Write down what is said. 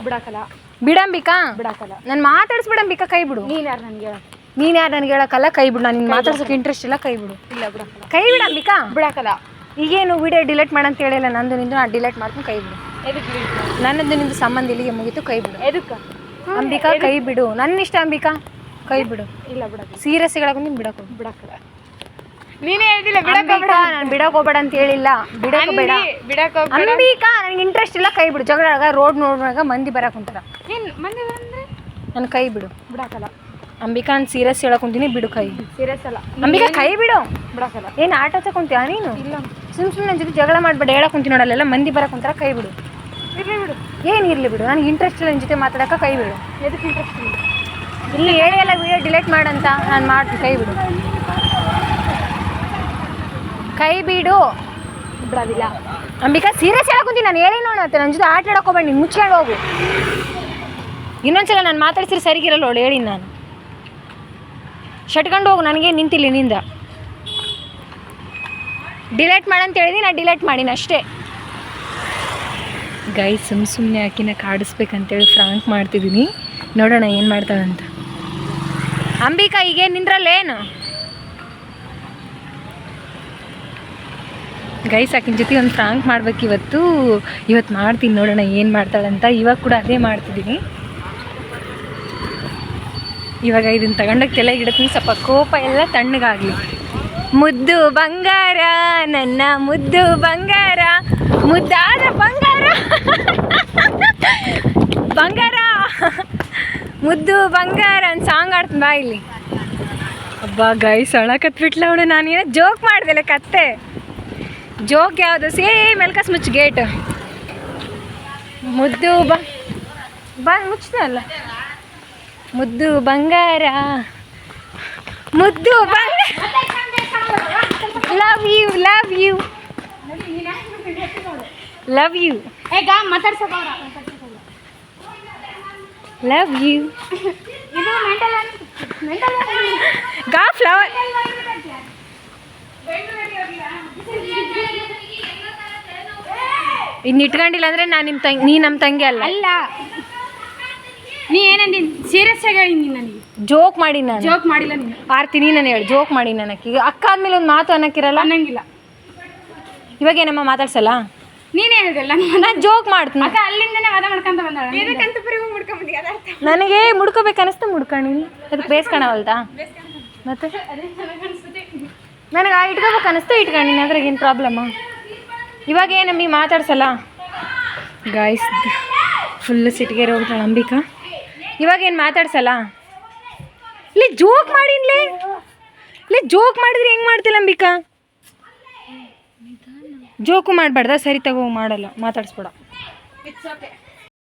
ಬಿಡಕಲ್ಲ. ಬಿಡಂಬಿಕಾ ಬಿಡಕಲ್ಲ. ನಾನು ಮಾತಾಡ್ಸ್ಬಿಡಂಬಿಕಾ, ಕೈ ಬಿಡು. ನೀನು ಯಾರು ನನಗೆ ಹೇಳ? ನೀನು ಯಾರು ನನಗೆ ಹೇಳಕ್ಕಲ್ಲ, ಕೈ ಬಿಡು. ನಾನು ನಿನ್ನ ಮಾತಾಡ್ಸೋಕೆ ಇಂಟ್ರೆಸ್ಟ್ ಇಲ್ಲ, ಕೈ ಬಿಡು. ಇಲ್ಲ ಬಿಡಕಲ್ಲ. ಕೈ ಬಿಡಂಬಿಕಾ. ಬಿಡಕಲ್ಲ. ಈಗೇನು ವಿಡಿಯೋ ಡಿಲೀಟ್ ಮಾಡಂತ ಹೇಳಿಲ್ಲ, ನಂದು ನಿಂದು ನಾನು ಡಿಲೀಟ್ ಮಾಡ್ಕೊಂಡು ಕೈ ಬಿಡು. ಎದಕ್ಕೆ? ನನ್ನದು ನಿಂದು ಸಂಬಂಧ ಇಲ್ಲಿಗೆ ಮುಗೀತು, ಕೈ ಬಿಡು. ಎದಕ್ಕೆ? ಅಂಬಿಕಾ ಕೈ ಬಿಡು, ನನ್ನ ಇಷ್ಟ ಅಂಬಿಕಾ, ಕೈ ಬಿಡು. ಇಲ್ಲ ಬಿಡಕಲ್ಲ. ಸೀರಿಯಸ್ ಹೇಳಕ್ಕೆ ಬಿಡಕ್ಕೆ ಬಿಡಕಲ್ಲ. ನೀನೇ ಹೇಳ್ತಿಲ್ಲ ಬಿಡಕ್ಕೆ. ನಾನು ಬಿಡಕ್ಕೆ ಹೋಗ್ಬೇಡ ಅಂತ ಹೇಳಿಲ್ಲ, ಬಿಡಕ್ಕೆ ಬೇಡ. ಬಿಡಕ್ಕೆ ಅಂಬಿಕಾ ನನಗೆ ಇಂಟ್ರೆಸ್ಟ್ ಇಲ್ಲ, ಕೈ ಬಿಡು. ಜಗಳ ರೋಡ್ ನೋಡಿದಾಗ ಮಂದಿ ಬರಕ್ಕೆ ಕುಂತಾರ. ನೀನು ಮಂದಿ ಅಂದ್ರೆ ನನ್ನ ಕೈ ಬಿಡು. ಬಿಡಕಲ್ಲ. ಅಂಬಿಕಾ ನಾನು ಸೀರಿಯಸ್ ಹೇಳಕ್ ಕುಂತೀನಿ, ಬಿಡು ಕೈ. ಸೀರಿಯಸ್ ಅಲ್ಲ ಅಂಬಿಕಾ, ಕೈ ಬಿಡು. ಬಿಡಕಲ್ಲ. ಏನು ಆಟ ತಗೊಂತೀಯ ನೀನು? ಇಲ್ಲ. ಸುಮ್ಮನೆ ನನ್ನ ಜೊತೆ ಜಗಳ ಮಾಡಬೇಡ, ಹೇಳಕ್ ಕುಂತೀನಿ ನೋಡಲ್ಲ, ಮಂದಿ ಬರಕ್ಕೆ ಕುಂತಾರ, ಕೈ ಬಿಡು. ಇರಲಿ ಬಿಡು. ಏನು ಇರಲಿ ಬಿಡು, ನನಗೆ ಇಂಟ್ರೆಸ್ಟ್ ಇಲ್ಲ ನಿನ್ನ ಜೊತೆ ಮಾತಾಡೋಕೆ, ಕೈ ಬಿಡು. ಎದಕ್ಕೆ ಇಂಟ್ರೆಸ್ಟ್ ಇಲ್ಲ? ಇಲ್ಲಿ ಹೇಳಿ ಎಲ್ಲ ವಿಡಿಯೋ ಡಿಲೀಟ್ ಮಾಡಂತ ನಾನು ಮಾಡ್ತೀನಿ, ಕೈ ಬಿಡು. ಕೈ ಬಿಡು. ಬಿಡೋದಿಲ್ಲ. ಅಂಬಿಕಾ ಸೀರಿಯಸ್ ಹೇಳಕ್ ಕುಂತೀನಿ, ನಾನು ಹೇಳಿ ನೋಡು. ಮತ್ತೆ ನನ್ನ ಜೊತೆ ಆಟ ಆಡೋಕೆ ಹೋಗ್ಬೇಡ, ನೀನು ಮುಚ್ಕೊಂಡು ಹೋಗು. ಇನ್ನೊಂದ್ಸಲ ನಾನು ಮಾತಾಡ್ಸಿದ್ರೆ ಸರಿಗಿರಲ್ಲ ಅವಳು, ಹೇಳಿ ನಾನು ಶಟ್ಕೊಂಡು ಹೋಗು. ನನಗೆ ನಿಂತಿಲ್ಲ ನಿಂದ. ಡಿಲೀಟ್ ಮಾಡಂತ ಹೇಳಿದಿ, ನಾನು ಡಿಲೀಟ್ ಮಾಡೀನಿ ಅಷ್ಟೇ. ಗೈ ಸುಮ್ಮನೆ ಆಕಿನ ಕಾಡಿಸ್ಬೇಕಂತೇಳಿ ಫ್ರಾಂಕ್ ಮಾಡ್ತಿದ್ದೀನಿ, ನೋಡೋಣ ಏನು ಮಾಡ್ತಾಳಂತ. ಅಂಬಿಕಾ ಈಗ ನಿಂದ್ರಲ್ಲೇನು? ಗೈಸ್ ಆಕಿನ ಜೊತೆ ಒಂದು ಫ್ರಾಂಕ್ ಮಾಡ್ಬೇಕು ಇವತ್ತು ಮಾಡ್ತೀನಿ, ನೋಡೋಣ ಏನು ಮಾಡ್ತಾಳಂತ. ಇವಾಗ ಕೂಡ ಅದೇ ಮಾಡ್ತಿದ್ದೀನಿ. ಇವಾಗ ಇದನ್ನು ತಗೊಂಡೋಗಿ ತಲೆಗೆ ಇಡತ್ತೀನಿ, ಸ್ವಲ್ಪ ಕೋಪ ಎಲ್ಲ ತಣ್ಣಗಾಗಲಿ. ಮುದ್ದು ಬಂಗಾರ, ನನ್ನ ಮುದ್ದು ಬಂಗಾರ, ಮುದ್ದಾದ ಬಂಗಾರ, ಬಂಗಾರ ಮುದ್ದು ಬಂಗಾರ ಅಂತ ಸಾಂಗ್ ಆಡ್ತೀನಿ ಬಾ ಇಲ್ಲಿ. ಹಬ್ಬ ಗೈಸ್ ಅಳಕತ್ಬಿಟ್ಲ ಅವಳು. ನಾನೇನೋ ಜೋಕ್ ಮಾಡ್ದೆಲೆ, ಕತ್ತೆ ಜೋಕ್ ಯಾವುದು? ಸೇಮ್ ಎಲ್ಕಸ್ ಮುಚ್ಚು ಗೇಟ್. ಮುದ್ದು ಮುಚ್ಚಿದೆ ಅಲ್ಲ. ಮುದ್ದು ಬಂಗಾರ, ಮುದ್ದು ಬಂಗಾರ, love you love you love you love you. ಗಾ ಫ್ಲವರ್ ಇನ್ನು ಇಟ್ಕೊಂಡಿಲ್ಲ ಅಂದರೆ ನಾನು ನಿಮ್ಮ ತಂಗಿ, ನೀ ನಮ್ಮ ತಂಗಿ ಅಲ್ಲ. ಅಲ್ಲ, ನೀ ಏನಂದಿ? ಸೀರಿಯಸ್ ಆಗಿ ಹೇಳಿ. ನೀನು ನನಗೆ ಜೋಕ್ ಮಾಡಿ, ನಾನು ಜೋಕ್ ಮಾಡಿಲ್ಲ. ನೀನು ಆರ್ತೀನಿ, ನಾನು ಹೇಳಿ ಜೋಕ್ ಮಾಡಿ. ನನಗೆ ಈಗ ಅಕ್ಕ ಆದ್ಮೇಲೆ ಒಂದು ಮಾತು ಅನ್ನಕ್ಕಿರಲ್ಲ, ಅನ್ನಂಗಿಲ್ಲ. ಇವಾಗ ಏನಮ್ಮ ಮಾತಾಡ್ಸಲ್ಲ? ನೀನೇ ಹೇಳಿದಲ್ಲ, ನಾನು ಜೋಕ್ ಮಾಡ್ತೀನಿ. ಅಕ್ಕ ಅಲ್ಲಿಂದನೇ ವಾದ ಮಾಡ್ಕೊಂತ ಬಂದಾಳ. ಇದಕ್ಕಂತ ಬರೀ ಮುಡ್ಕೊಂಡ್ಬಂದಿ. ನನಗೆ ಮುಡ್ಕೋಬೇಕು ಅನಿಸ್ತು, ಮುಡ್ಕೊಂಡಿನಿ. ಅದಕ್ಕೆ ಬೇಸ್ಕೊಳವಲ್ತಾ? ಮತ್ತೆ ನನಗೆ ಇಟ್ಕೋಬೇಕು ಅನಿಸ್ತು, ಇಟ್ಕೊಂಡಿನಿ. ಅದ್ರಾಗ ಏನು ಪ್ರಾಬ್ಲಮ್ಮ? ಇವಾಗ ಏನಮ್ಮಿ ಮಾತಾಡ್ಸಲ್ಲ? ಗಾಯ್ಸ್ ಫುಲ್ ಸಿಟಿಗೆ ಹೋಗ್ತಾಳೆ ಅಂಬಿಕಾ. ಇವಾಗ ಏನು ಮಾತಾಡ್ಸಲ್ಲ? ಇಲ್ಲಿ ಜೋಕ್ ಮಾಡಿನ್ಲೇ, ಇಲ್ಲಿ ಜೋಕ್ ಮಾಡಿದ್ರೆ ಹೆಂಗೆ ಮಾಡ್ತಿಲ್ಲ ಅಂಬಿಕಾ? ಜೋಕು ಮಾಡಬಾರ್ದ? ಸರಿ ತಗೋ, ಮಾಡಲ್ಲ, ಮಾತಾಡಿಸ್ಬೇಡ. It's okay.